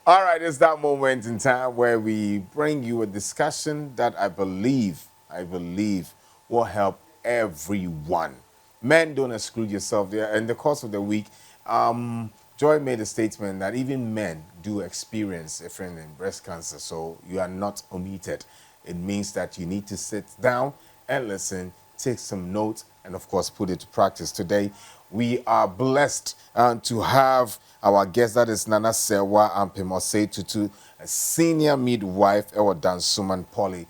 All right, it's that moment in time where we bring you a discussion that I believe will help everyone. Men, don't exclude yourself there. In the course of the week, Joy made a statement that even men do experience a friend in breast cancer, so you are not omitted. It means that you need to sit down and listen, take some notes, and of course put it to practice. Today, we are blessed to have our guest, that is Nana Serwaa Ampem Osei Tutu, a senior midwife at Dansuman Poly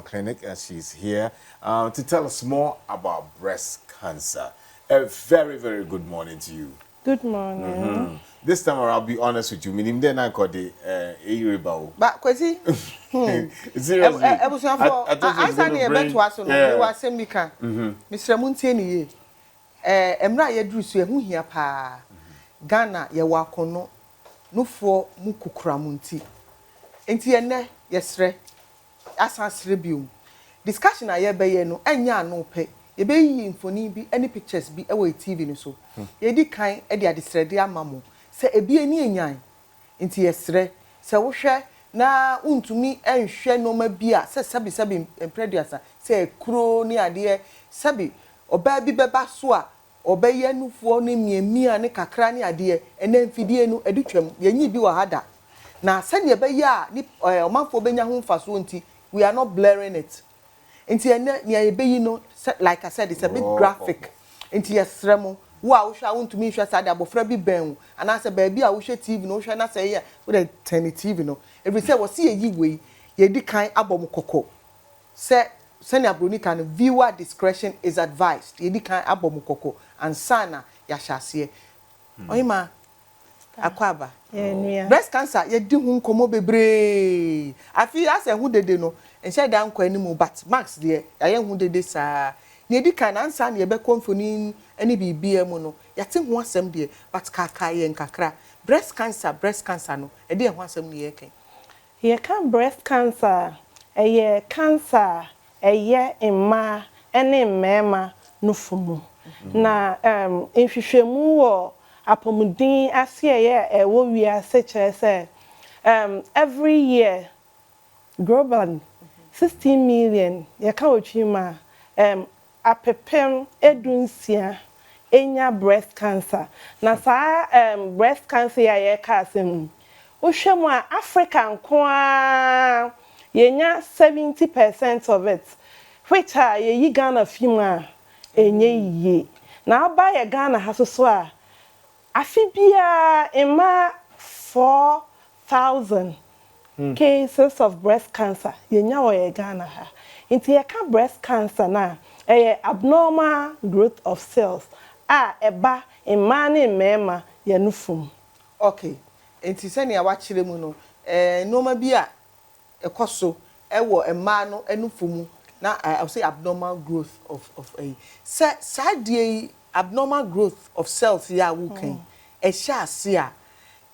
Clinic, and she's here to tell us more about breast cancer. A very, very good morning to you. Good morning. This time around, I'll be honest with you. Meaning, then I got the Eiribao. But Kwesi, Seriously, I was not for. I said the event was on. We were saying we can. Mr. Muntieni, Emra Yedrusu, who here pa Ghana, ye wakono, no for Mukukra Munti. Enti ene yesre, asas review. Discussion I ye no, enya no pay. Ye be infoni bi any pictures bi ewe TV ni so. Ye di kan e de adisrede amamo. Se ebi eni enyan. Enti yesre, se wo hwe na untumi enhwe no ma bia se sabi empreduasa se kuro ni ade sabi oba bi beba so a obeye nufuo ne miemia ne kakra ne ade ene mfidie no edutwam yenyi bi wa hada na se ne be ya ni omanfo benya ho mfaso nti we are not blurring it nti ene ne ebeyi no like I said it's a bit graphic nti yesremo wo a wo hwa untumi hwa sa de abofra bi ben anase ba bi a wo hwa TV no hwa na se ye wo de turn TV no every say wo see yi we ye di kan abom kokko se ne abroni kan viewer discretion is advised ye di kan abom kokko ansana ya hyase oyima akwaba breast cancer ye di hu nkomo bebre afi ase hu dede no ense da nkwa animu but max de ya hu dede sa ne di kan ansa ne be konfoni ani bibia mu no yate ho asem de but kaka ye nkakra breast cancer no e de ho asem ne ye kan ye kan breast cancer eye cancer eye emma ene mmema no fumu na nhwehwemu wo apomudin ase eye ewo wiase kire every year globally 16 million ye kan otwima apepem edunsia enya breast cancer na sa breast cancer ya ye ka asem wohwemu a African kwa yenya 70% of it which are ye Ghana fima enye ye na aba ye Ghana hasoso a afibia ema 4,000 cases of breast cancer yenya wo ye Ghana ha inti ye ka breast cancer na abnormal growth of cells eba imane mema ye nufum. Okay enti se ne awa kire mu no noma bi a ekoso ewo ema no enufumu na I say abnormal growth of a sadie abnormal growth of cells ya wukan e hya ase a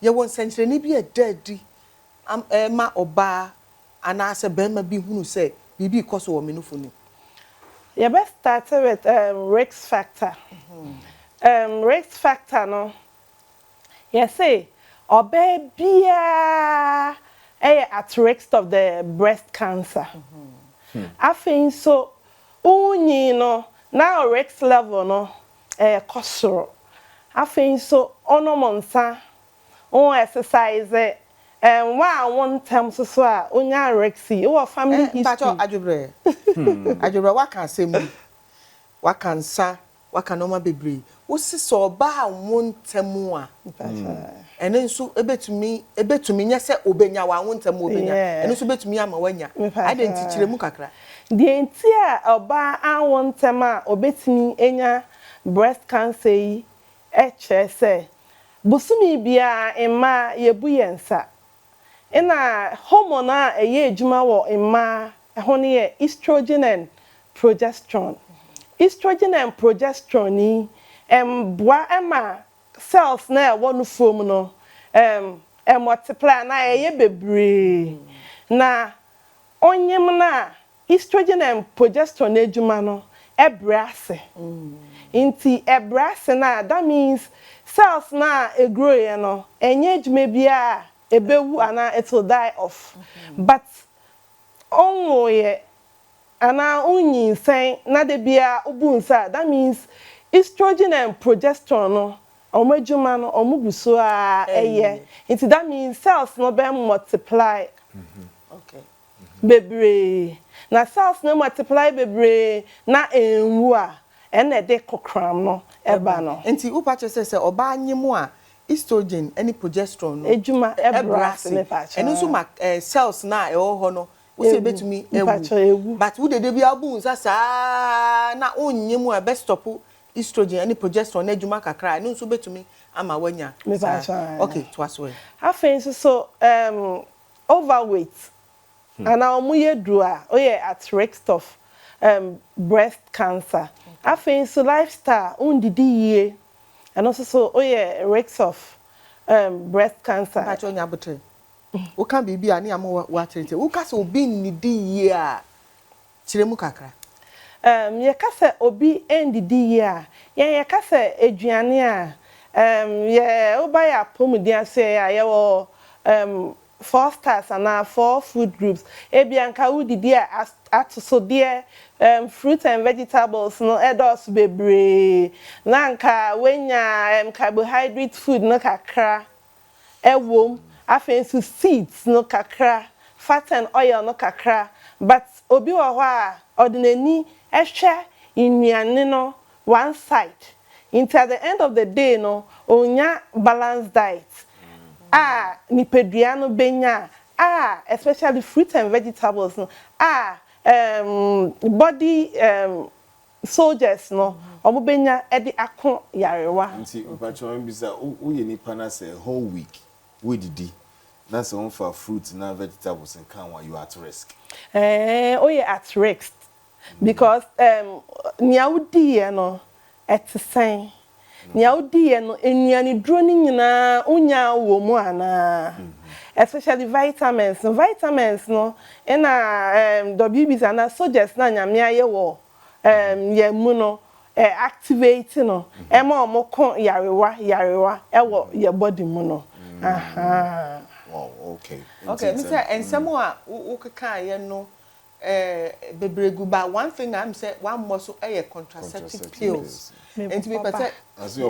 ye won senchire ni bi e dadi ma oba ana ase bema bi hunu se bibi koso wo menufuni. You best start with risk factor. Risk factor no. You say obebia at risk of the breast cancer. I think so unyi no now risk level no kosoro. I think so onomonsa on exercise one time so onya rexy o family history pacho ajubre ajubre wa kan semu wa kan sa wa kan no ma bebre wo siso ba won temu a ene nso ebetumi nya se obenya wa won temu obenya ene nso betumi ama wanya identikire mu kakra de enti a oba awon tem a obetumi enya breast cancer yi se busumi bia emma yebu yensa ina hormone eye ejuma wo emma ho ne ye estrogen and progesterone. Estrogen and progesterone ni boa ema cells na wo no form no multiply na eye bebre na onyem na estrogen and progesterone ejuma no ebrase inti ebrase na that means cells na egrow ye no enye ejuma bia ebewu ana it will die off. But onwoye ana unyin sen na de bia obunsa, that means estrogen and progesterone no omejuma no omuguso a eye. Nti that means cells no be multiply. Okay. Bebre na cells no multiply bebre na enwu a ene de kokram no eba no. Nti upache se oba anyemu a estrogen any progesterone no Ejuma ebrase me pacha. Eno so ma cells na e ho no wo se betumi ewu. But wo de bi abu nsa sa na onyemu a be stop estrogen any progesterone na ejuma kakra eno so betumi ama wanya. Me pacha. Okay, to as well. Afen so overweight. And our muye dua at risk of breast cancer. Afen so lifestyle undidi ye. And also so risk of breast cancer. But on yabotre. O kan bibi ani am wa tete. O ka se obi ndidi ye a kiremu kakra. Ye ka se obi ndidi ye a ye ka se aduane a ye oba ya pomudi ase a ye wo 4 stars and 4 food groups. Ebianka udidi atoso de fruit and vegetables no edos bebre. Nanka wenya carbohydrate food no kakra. Ewom afensu seeds no kakra, fat and oil no kakra. But obi wo ho a ordinary ehwe innuane no one side. Until the end of the day no onya balanced diet. Nipedua no benya especially fruit and vegetables no body soldiers no omo benya edi akon yarewa nti upacho mbisa uye nipa na say whole week we didi na say on for fruit na vegetables and can you at risk oye at risk because nia udi ye no etisen nia udi ye no enuane duro ni nyina unya wo mu ana especially vitamins no na WBs ana soldiers na nyame aye wo ye mu no activate no ema omoko yarewa ewo ye body mu no aha wow okay me say ensemo a ukeka ye no bebregu ba one thing I'm say one muscle contraceptive pills and to be better as you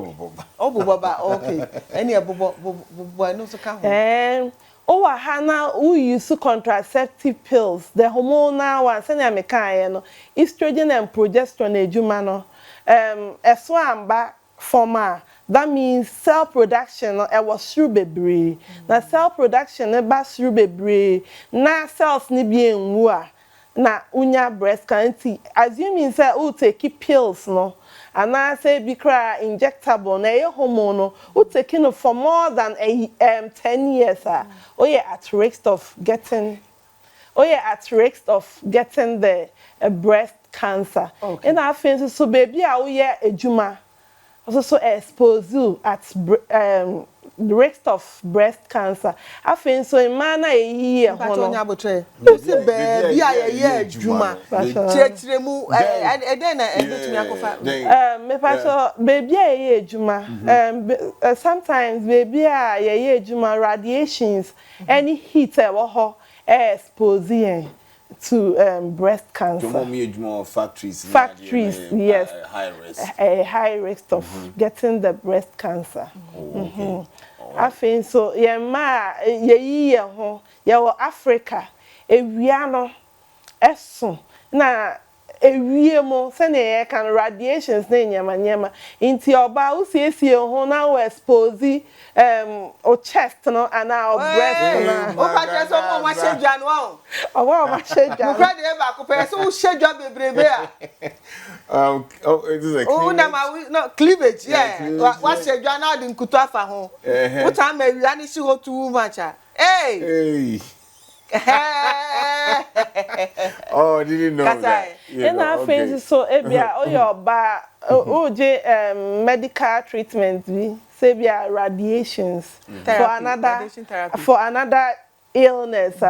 oboba okay any oboba no so ka ho owa hana who use contraceptive pills the hormonal one say na me kan no estrogen and progesterone ejuma no eso amba forma that means cell production no e was through bebre na cell production e ba through bebre na cells ni bi enwu a na unya breast cancer assuming say who take pills no and I say bikra injectable na e hormone no who take no for more than 10 years at risk of getting the breast cancer. Okay. And I feel so baby a we ejuma also expose you at the risk of breast cancer. I feel so in man e here hono abotre say baby a ye ejuma chechiremu den na betumi akofa me paso baby a ye ejuma sometimes baby a ye ejuma radiations any heat e wo ho expose to breast cancer. Factories, yes, high risk of getting the breast cancer. Okay. I think so. Yeah, ma ye ho ye wo Africa ewia no eso na ewie mo se na ye kan radiations na nyama inti oba usiesie ho na wo expose o chest no and our breast na o pa je so mo ma shedwa no o ma shedwa mo kra de ba ko pe so wo shedwa bebrebe a it is a na ma no cleavage wa shedwa na de nkutu afa ho wo ta ma ewia ni shi ho too much hey oh, didn't know that. And I think so. Ebia, your ba, medical treatment we say bia radiations for another illness.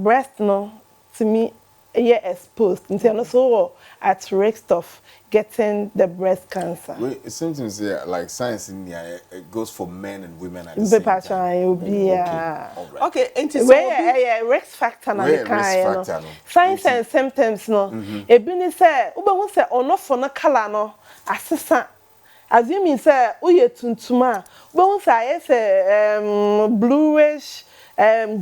Breast no to me exposed and so at risk of getting the breast cancer. It seems to me like science in here, it goes for men and women at the same time. Okay, where risk factor na kind no. Signs and symptoms no. Ebini say ube say ono for no color no asesa. As you mean say uye tuntuma ube say bluish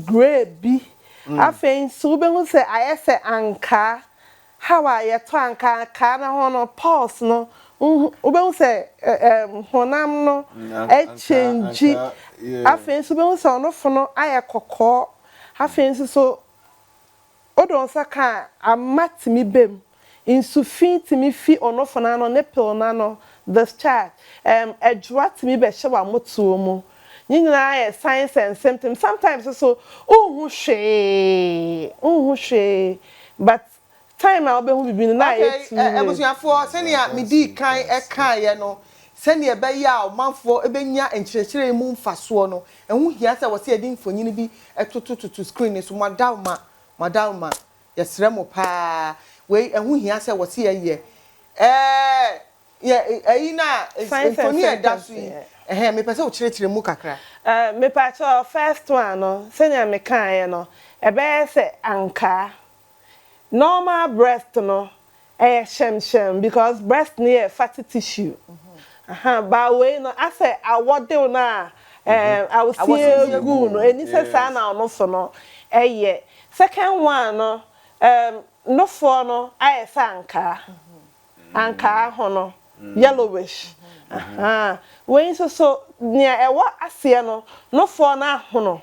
gray bi. Afei so ube say say anka. How are you to anka na hono pulse no. Ube say honam no change. Afei so ube say ono for no aye kokọ. Afei so odon saka amatimi bem insufin timi fi ono for na no nipple na no discharge edwa timi be hye wa motuo mu nyina signs and symptoms sometimes so ohun hwe but time a obehu bibi na yetu ebusuafo senia midi kan kan ye no senia be ya omanfo ebenya enkyerɛkyerɛ mu mfaso no ehu hia sɛ wose edi mfonyini bi etotototo screen so madalma yesrɛ mo pa we ehu hia sɛ wose ye ye na mfoni eda so yi me pese wo kyerɛkyerɛ mu kakra me pa cho first one no senia me kan ye no ebe sɛ anka normal breast no shem because breast near fatty tissue. But when I say I what do na I will see good no any say na no so no second one no no for no I sanka anka ho no yellowish when so near e what ase no for na ho no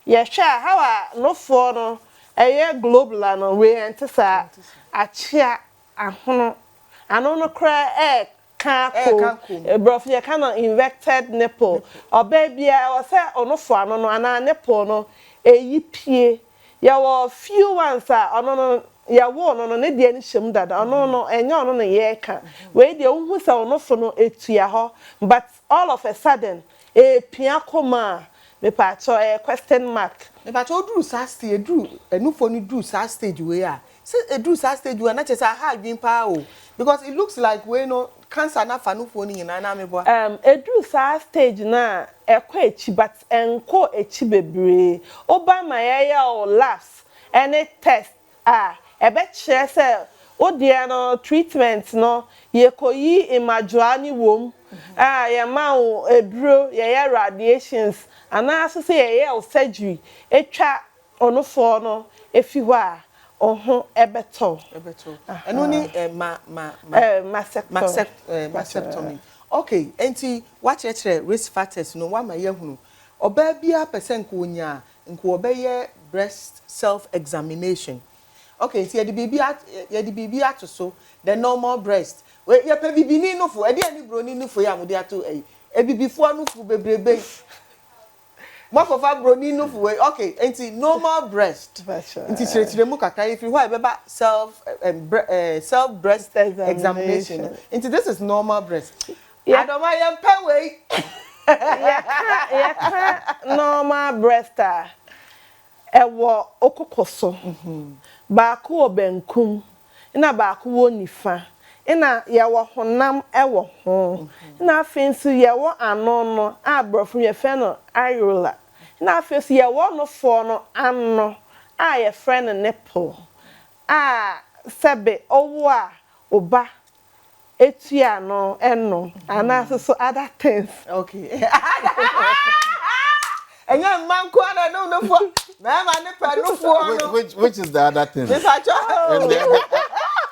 ye hwe how no for no global no we entisa achia ahono ano no kra kanko brof ye kana inverted nipple obabia o se onofo ano no ana nipple no eyipie ye wo few ones ono no ye wo no ne de ani hyem dada ono no enya ono no ye ka we de unhu se onofo no etua ho but all of a sudden pia koma me pa cho question mark me ba cho dru sa stage dru enufo ni dru sa stage we say dru sa stage we na che sa ha adwin pa o because it looks like we no cancer na fa nufo ni nyina na me bo dru sa stage na ekọ echi but enko echi bebre oba ma ye o labs any test ebe kire say o de no treatment no ye koyi imajuani wom ye ma o eduro ye radiations ana so say ye surgery etwa onofo no efi ho a ohun ebeto eno ni mastectomy okay enti what chere risk factors no wa ma ye hunu oba bia percent ko nya nko obeye breast self examination okay enti ye di bibi ato so the normal breast we ye pe bibini no fo e de ani broni no fo ya mo de ato ebibifo no fo bebrebe Mafofa broni no fo okay enti normal breast enti chire mu kakra if you why beba self breast examination enti this is normal breast adoma yem pe we normal breast ewo okokoso ba ko obenkum na ba ko wonifa ina yewo honam ewo ho na afensu yewo ano no abrofo ye fe no areola na afensu yewo no fo no ano ye friend nipple sebe owo oba etua no eno ana so other things okay enya manko ana no fo na ma nipple no fo which is the other thing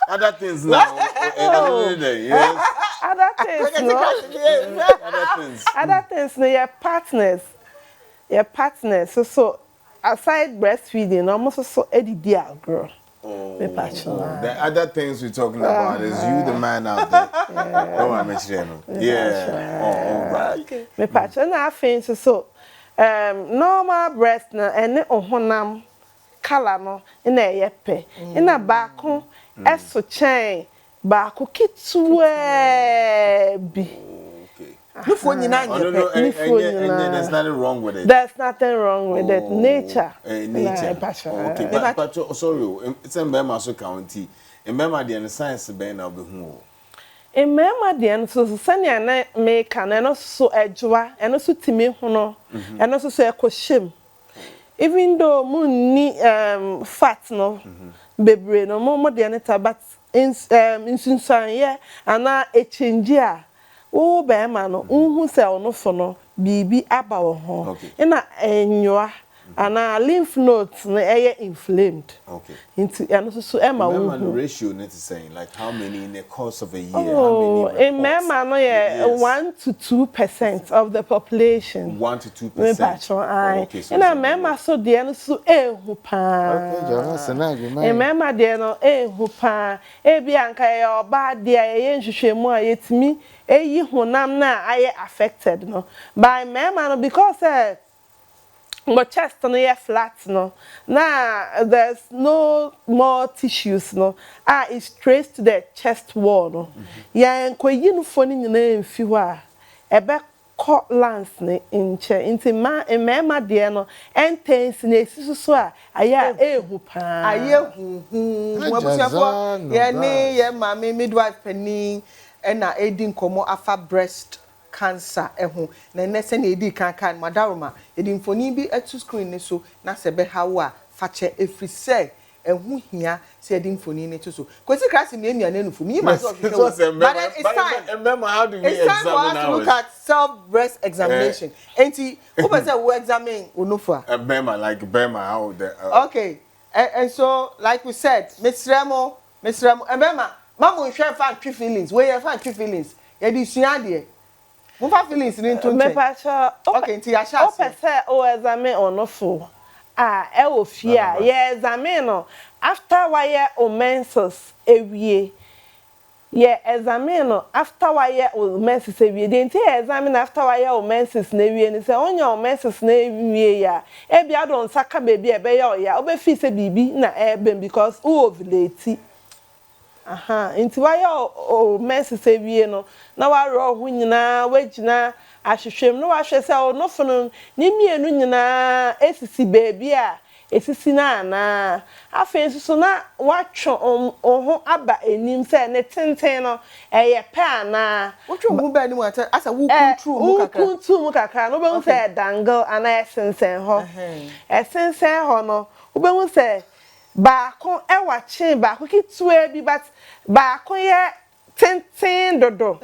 other things now. Yes. Other things. No, your partners. So aside breastfeeding, almost so dear girl. The other things we're talking about is you, the man out there. Don't want to mention right. Okay. Me patch na afin so normal breast na ene ohonam color no na yepe. Ina baako eso chain ba ko kitwe bi No for nyina no, no, there's nothing wrong with it. There's nothing wrong with it. Nature. Nature. Okay, but sorry, it's a member so county. A member the science ben now be who. A member the so sanya na make and also so edgewa and also timi hono and also so ekoshim. Even though moon ni fat no bebre no more the aneta but in sunsan ye ana e change a wo be ma no unhu se ono fo no bibi aba wo ho ina enyoa ana lymph nodes no inflamed. Okay. Into and so Emma the ratio net is saying like how many in the course of a year, how many in Mema no 1 to 2% of the population. 1 to 2%. Okay, so na Mema so de no so ehu pa. Okay, Johnson na be man. Mema de no ehu pa. E bia nka ye oba de ye nhwehwemu a yetimi eyi honam na aye affected no. By Mema no because but chest no ye flat no. Now there's no more tissues no. It's traced to the chest wall no. Ya enkoyi no foni nyina emfi ho a ebe ko lance ne inche inti ma emema de no intense na esisu so a aya ehu pa. Aye hu abusiafo ye ne ye mama midwife pani na edi nkomo afa breast cancer ehu na nese na edi kan madaroma edi mfoni bi etu screen ne so na se be hawo a fache efrise ehu hia se edi mfoni ne to so kwesi krasi me nua nanufu me myself but it's time remember how do we examine ours look at self breast examination enti who be say we examine onufu a Bema like Bema how the okay and so like we said Mr. Bema mamu hwe fan twi feelings we ye fan twi feelings ye di sua de Mova feelings ni nto nche. Okay, nti ya sha. O pese o examine onofo. E wo fie a ye examine no after why o menses ewie. Ye examine no after why o menses ewie. De nti examine after why o menses na ewie ni se onya o menses na ewie ya. E bia don saka baby e be ya o ya. O be fi se bibi na e because o ovulate. Inti why o menses ewie no na wa ro hu nyina wagina ahwehwem no wa hwe se o no fono ni mienu nyina esisi baby a esisi na na afen so na wa two ho aba enim se ne tenten no eye pe ana wo two mu ba ni mu asa wo kuntu mu kakra no be hu se dangle ana esensen ho esensen ho no wo be hu se baako ewa chin baako kitue bi but baako ye tenten dodo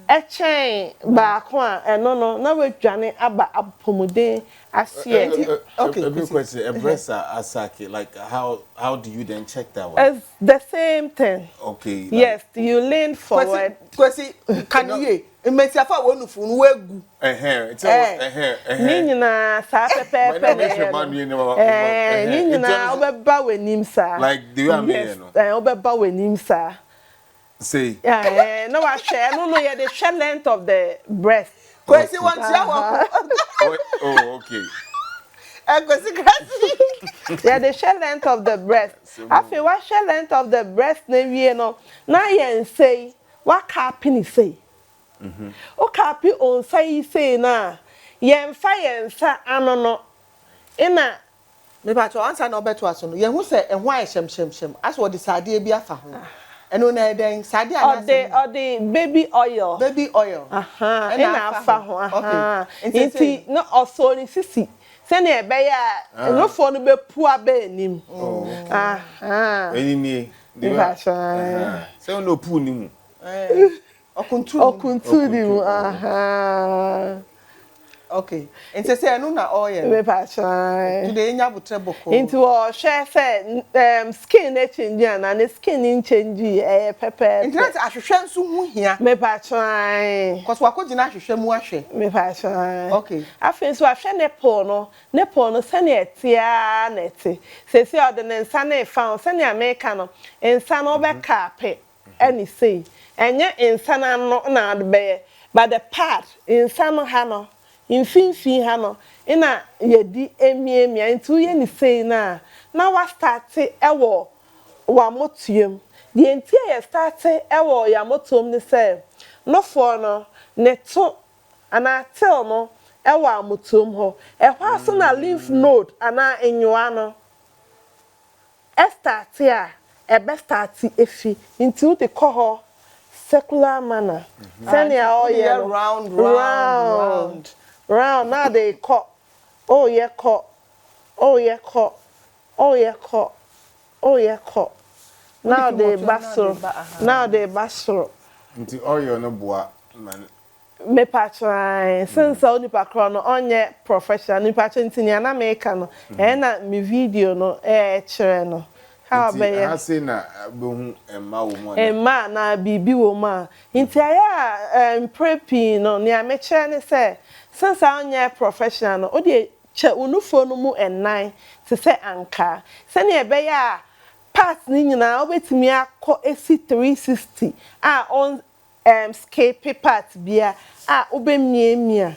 echen baako a eno no na wedwane aba apomuden asie. Okay, a big question. A breast asake, like how do you then check that one? It's the same thing. Okay. Like, yes, you lean forward. Kwesi kaniye emeti afa wonu funu wegu. Ni nyina sa pepepe ni nyina obeba wenim sa. Like the way I mean no. Obeba wenim sa. Say. No I share no you the share length of the breast. Kwesi want ya Oh, okay. Kwesi krasi. Yeah, the share length of the breast. Afi what share length of the breast na wie no. Na yen say what capping say. O kapi on say na yen fa yen sa anono ina me ba to answer na obeto aso no yen hu se ehwo a shem as what the sade bi afa ho eno na den sade ana or the baby oil ina afa ho okay nti no also ni sisi se na ebe ya no fo no be pu aba enim enimi se no pu ni mu Okuntu di mu okay ente se enu na oil me pa chan today nya butre boko into o share say skin na change na ne skin in change pepper internet ahwehwe nso hu hia me pa chan cause wakogina ahwehwe mu ahwe me pa chan okay afen so ahwe ne po no se na etia na eti se o de ne nsa na e fa se na America no nsa no be kape any say enye insana no na adbe but the part insana ha no infinfin ha no ina yedi emiemia ntu ye ni sei na wa start ewo wa motuem die ntia ye start ewo ya motuom ni say no for no ne to ana till no ewa amutom ho ehwa so na lymph node ana enyoa no start a ebe start efi nti wo de kɔ ho circular manner senior all year round now they kɔ oh yeah kɔ now they basoro nti oil no boa man me patron since only pakro no onye professional ni patron ntinya na make no na me video no chere no how be ya ha say na behu emma wo mo emma na bibi wo ma nti aya prepping no ni me chere ne say since onye professional no o de che unufo no mu ennan te say anka se ne be ya part ni nyina obetimi akọ esi 360 on scape part bia obemiemia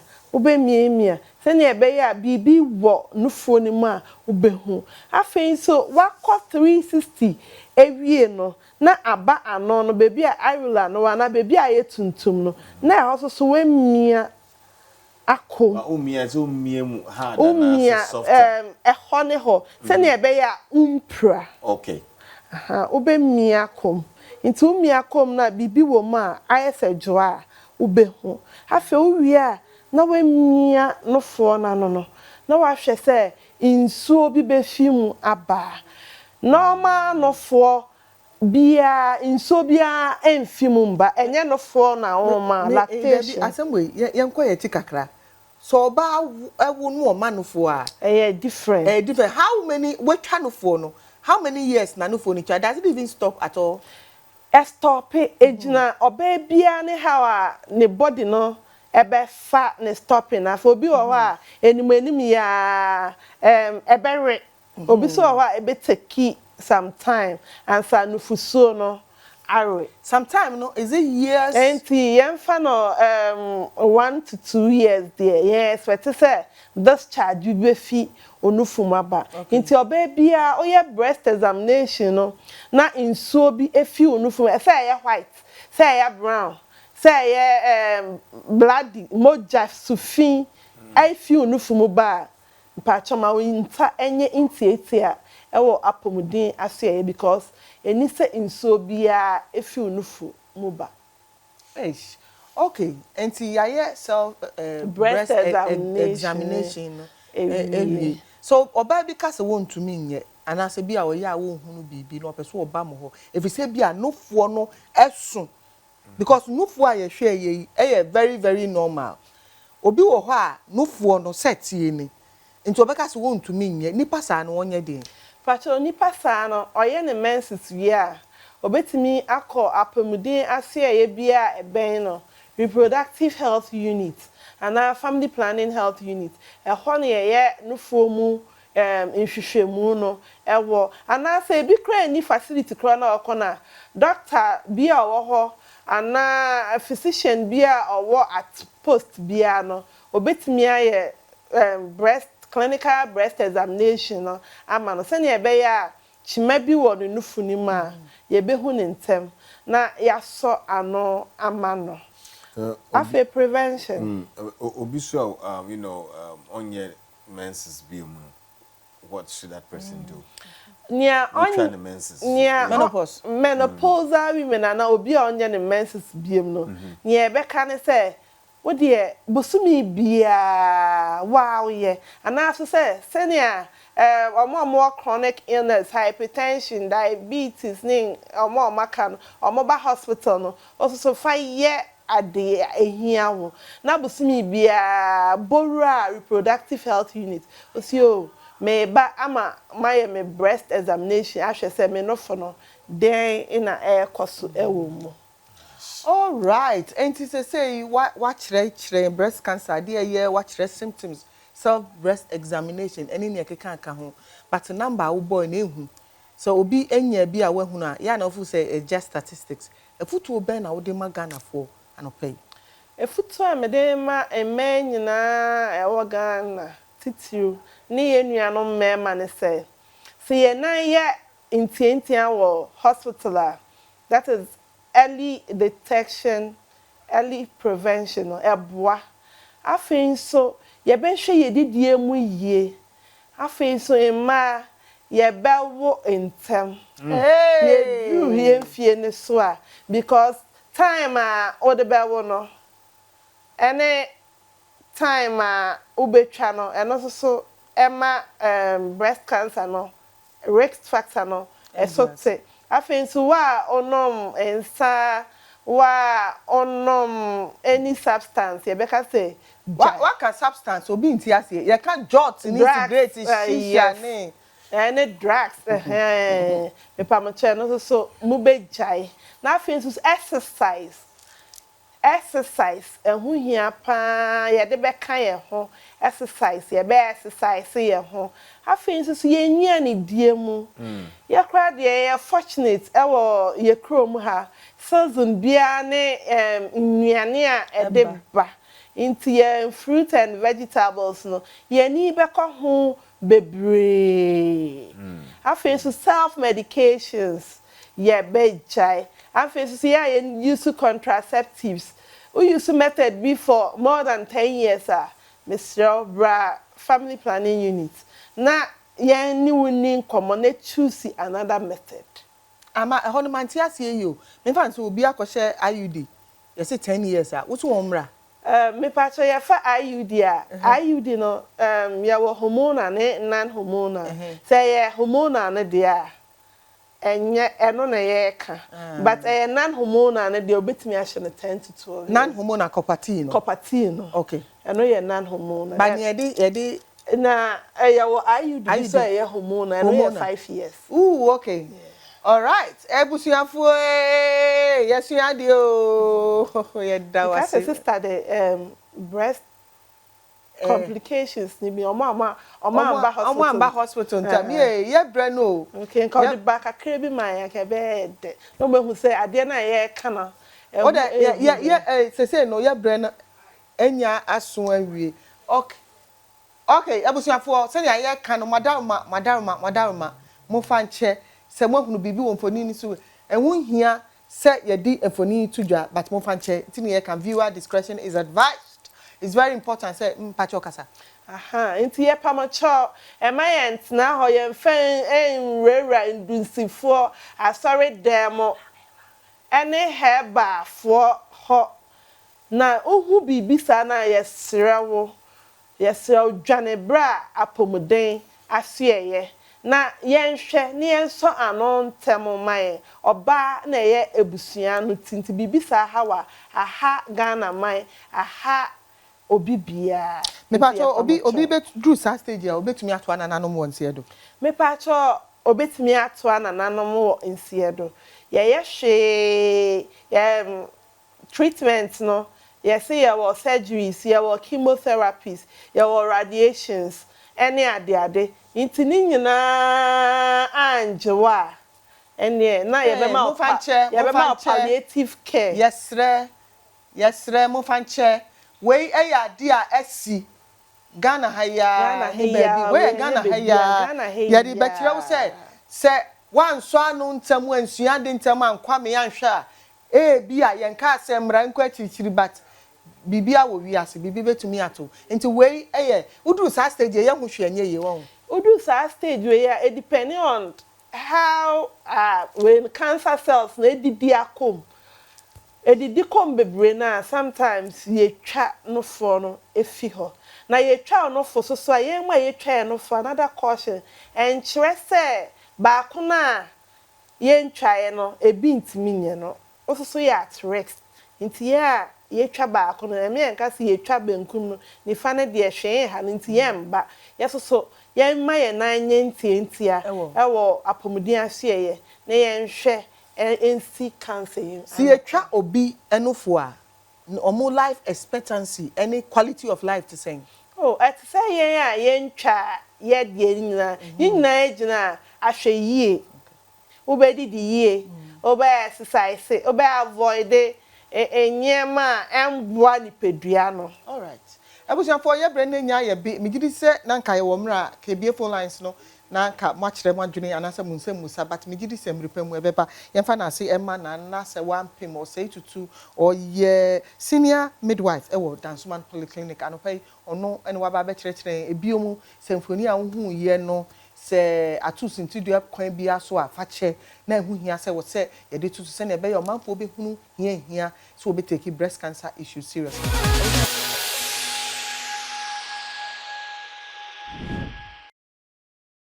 se ne ebe ya bibi wo nufo ni mu a obehu afei so wakọ 360 ewie no na aba ano no bebi a irula no na bebi a yetuntum no na eho so wemia akom umia so mu hard na soft eho ne ho se ne ebe ya umpra okay obemia akom nti umia kom na bibi wo ma ayese joa ubehu afa uwie a na wemia no fo na no na wahwe se insuo bi befimu aba normal no fo bia insuo bia emfimu mba enye no fo na oma lactation asemwe yenko ye ti kakra so ba ewu no ma no fo a different different how many wetwa no fo no how many years na no fo ni does it even stop at all stop ejina oba bia ne how a ne body no ebe fa ne stopping na for bi wo a enim ya ebe re obi so wo a ebe take some time and sa nufuso no are sometime no is it years enti yemfa no 1 to 2 years there yes but say this charge you be fi onufumaba nti oba bia oye breast examination no na insuo bi efi onufum say ya white say ya brown say ya bloody moja sufin ai fi onufum ba mpachoma winta enye intietia ewo apomudin ase because eni se insuo bia efi onufu muba okay enti yaye self breast examination no so oba bi ka se wontumi nye anase bi a wo ya wo hunu bibi no peso oba mo ho efise bi a nofuo no esun because nofuo a ye hwe ye very very normal obi wo ho a nofuo no set ye ni nti obeka se wontumi nye nipa sa no wonye den pacho nipa sa no oye ne menses wi a obetimi akọ apamudin ase ye bia eben no reproductive health unit and our family planning health unit ho ne ye nufuo mu nhwehwemu no ewo ana say bi kra ni facility kra na okona doctor bia wo ho ana physician bia owo at post bia no obetimi aye breast clinical breast examination no ama no se ne ebe ya chima bi wo no nufu ni ma ye behu ne ntem na yaso ano ama no afa prevention obi so onye menses bi mu what should that person do menopausal women na obi onye ne menses bi mu no nia ebe ka ne se wo de bosumi bia wow ye ana so se senior omo chronic illness hypertension diabetes ning omo maka no omo ba hospital no also fa ye ade ehia wo na bosumi bia borua reproductive health unit osio me ba ama my breast examination ahwe se me no for no den ina koso ewo mu. All right. And to say watch breast cancer, dear year, watch symptoms, self breast examination, any near can home. But a number of boy name. So be any be a wehuna, yan of who say just statistics. A foot will burn out the magana for and pay. A foot to a medema, a man a organ titu, near no man say. See a 9 year in 20 hour hospital. That is early detection, early prevention, eboa. afei so ye be hwe ye didie mu yie afei so emma ye bewo entem ye dru ye mfie ne so a because time a o de bewo no ene time a ubetwa no eno so emma breast cancer no risk factor no esote afei so wa onom ensa wa onom any substance ye beka say what can substance obi nti ase ye can jot ni cigarette shisha ne any drugs me pamache no so mu bejai na afei so exercise ehu hia pa ye de beka ye ho exercise ye be exercise ye ho afei so ye nya ni die mu ye kra de ye fortunate ewo ye krom ha season bia ne nnuane a edeba into ye fruit and vegetables no ye ni beka ho bebre afei so self medications ye bejai afei so ye use contraceptives we use method before more than 10 years Mr. Bra family planning unit na ye ni woni komo na choose another method ama hono manti ase yo me fan so obi akoshe IUD you say 10 years wo so wonmra me pacho ye fa IUD IUD no ye wo hormonal ne non hormonal say ye hormonal ne dia enye eno na ye ka but non hormonal ne dia obetimi ahye ne 10 to 12 non hormonal copper no okay eno ye non hormonal ba ne ye na ye wo IUD so ye hormonal eno ye 5 years okay all right ebusuafo yes you ade o ye da wase because sister the breast complications ni bi oma amba hospital ntam ye bre no okay call the back akre bi man ya ke be de no me hu say ade na ye ka na o de ye say no ye bre na enya aso awie okay abusuafo say ye ka no madarma mo fa nche se mo hunu bibi wo mfoni ni so ehun hia se ye di mfoni to dwa but mo fa nche tini ye can viewer discretion is advised. It's very important say mpacho kasa nti ye pamacho emayent na ho ye mfen enrera ndusifo asori demo ene heba fo ho na ohu bibi sa na yesrewo dwane bra apomuden asieye na yenhwe ne yenso anon temo mai oba na ye ebusua no tinti bibi sa hawa aha Ghana mai aha obi bia me pacho obi bet drew sa stage ya obetumi ato anananom wonse do me pacho obetumi ato anananom wo nsie do ye hwe treatment no ye say ye wo surgeries ye wo chemotherapies ye wo radiations any ade nti ni nyina anjewa ene na ye be ma palliative care yesre mo fanche we ade a asi Ghana haya ni baby we Ghana haya ye di bekire wo se wanso anu ntam ansua de ntam ankwa me yanhwa bi a yenka asemra nkwa chichiri but bibia wo wiase bibi betumi ato nti we udu sa stage ye hu hwanye ye won udu sa stage we it depending on how when cancer cells na edidi akom bebre na sometimes ye twa no for no efi ho na ye twa no for so ye nwa ye twa no for another caution and chere say ba ko na ye ntwae no ebi ntimi nye no so ye at risk nti ye twa ba ko na me enka se ye twa benkum no ni fa ne de hwe ha nti ye mba ye so ye ma ye na nye ntientia ewo apomudin ahye na ye nhwe NC cancer si ye twa obi enofo a omo life expectancy any quality of life to say at say ye ntwa ye de nyina ejina ahwe yie obedi di yie obe exercise obe avoid enyema emboa ni pedua no all right Abusia for ye brand nya ye bi me gidi se na nka ye wo mra ka bie phone lines no na nka mo akire mo adwene anasa munsem musa but me gidi se mrepa mu ebeba ye mfa na ase emma na Serwaa Ampem Osei Tutu or ye senior midwife e wo Dansoman Polyclinic anopai ono ene wa ba be kire ebiomu semfoni a hu ye no se atus ntidua kwan bia so a fa che na ehu hia se wo se ye de tutu se na ebe ye omanfo be hunu hia so be take breast cancer issue seriously.